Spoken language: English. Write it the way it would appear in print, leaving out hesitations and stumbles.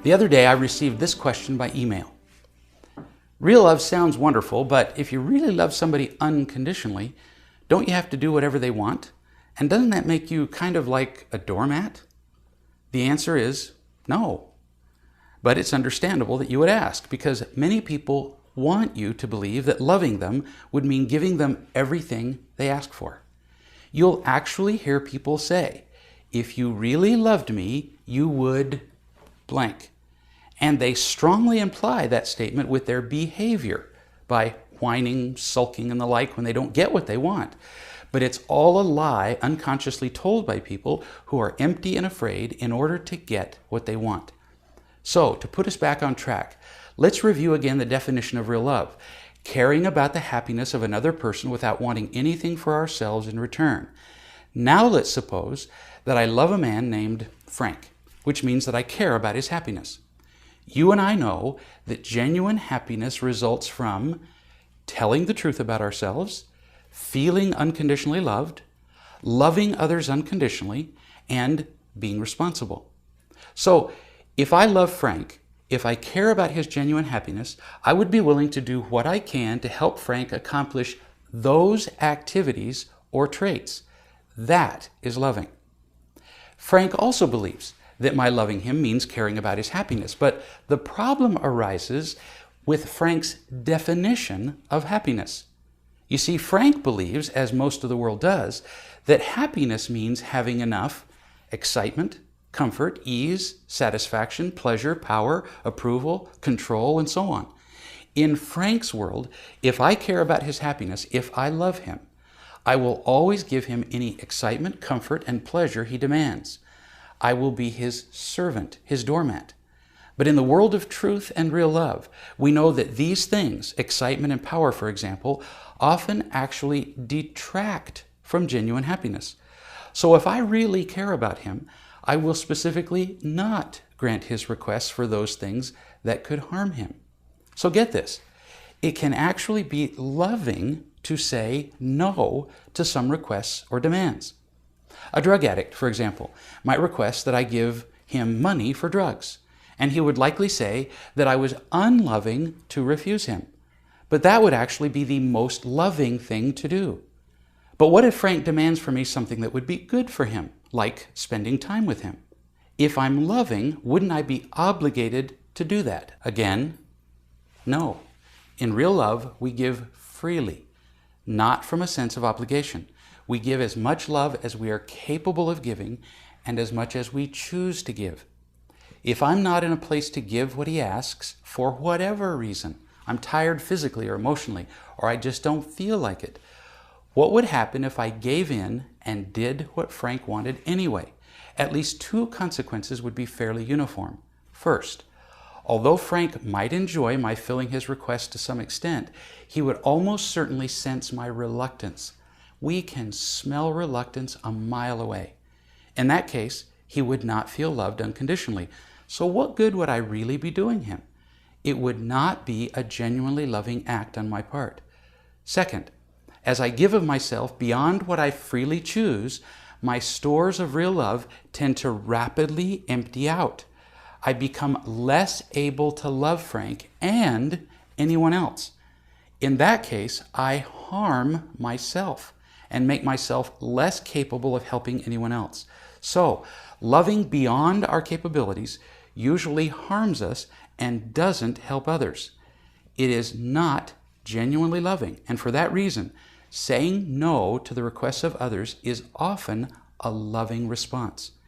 The other day I received this question by email. Real love sounds wonderful, but if you really love somebody unconditionally, don't you have to do whatever they want? And doesn't that make you kind of like a doormat? The answer is no. But it's understandable that you would ask, because many people want you to believe that loving them would mean giving them everything they ask for. You'll actually hear people say, if you really loved me, you would blank. And they strongly imply that statement with their behavior by whining, sulking, and the like when they don't get what they want. But it's all a lie unconsciously told by people who are empty and afraid in order to get what they want. So, to put us back on track, let's review again the definition of real love. Caring about the happiness of another person without wanting anything for ourselves in return. Now let's suppose that I love a man named Frank, which means that I care about his happiness. You and I know that genuine happiness results from telling the truth about ourselves, feeling unconditionally loved, loving others unconditionally, and being responsible. So, if I love Frank, if I care about his genuine happiness, I would be willing to do what I can to help Frank accomplish those activities or traits. That is loving. Frank also believes that my loving him means caring about his happiness, but the problem arises with Frank's definition of happiness. You see, Frank believes, as most of the world does, that happiness means having enough excitement, comfort, ease, satisfaction, pleasure, power, approval, control, and so on. In Frank's world, if I care about his happiness, if I love him, I will always give him any excitement, comfort, and pleasure he demands. I will be his servant, his doormat. But in the world of truth and real love, we know that these things, excitement and power, for example, often actually detract from genuine happiness. So if I really care about him, I will specifically not grant his requests for those things that could harm him. So get this, it can actually be loving to say no to some requests or demands. A drug addict, for example, might request that I give him money for drugs, and he would likely say that I was unloving to refuse him. But that would actually be the most loving thing to do. But what if Frank demands from me something that would be good for him, like spending time with him? If I'm loving, wouldn't I be obligated to do that? Again, no. In real love, we give freely, not from a sense of obligation. We give as much love as we are capable of giving and as much as we choose to give. If I'm not in a place to give what he asks, for whatever reason, I'm tired physically or emotionally, or I just don't feel like it, what would happen if I gave in and did what Frank wanted anyway? At least two consequences would be fairly uniform. First, although Frank might enjoy my filling his request to some extent, he would almost certainly sense my reluctance. We can smell reluctance a mile away. In that case, he would not feel loved unconditionally. So what good would I really be doing him? It would not be a genuinely loving act on my part. Second, as I give of myself beyond what I freely choose, my stores of real love tend to rapidly empty out. I become less able to love Frank and anyone else. In that case, I harm myself and make myself less capable of helping anyone else. So, loving beyond our capabilities usually harms us and doesn't help others. It is not genuinely loving, and for that reason, saying no to the requests of others is often a loving response.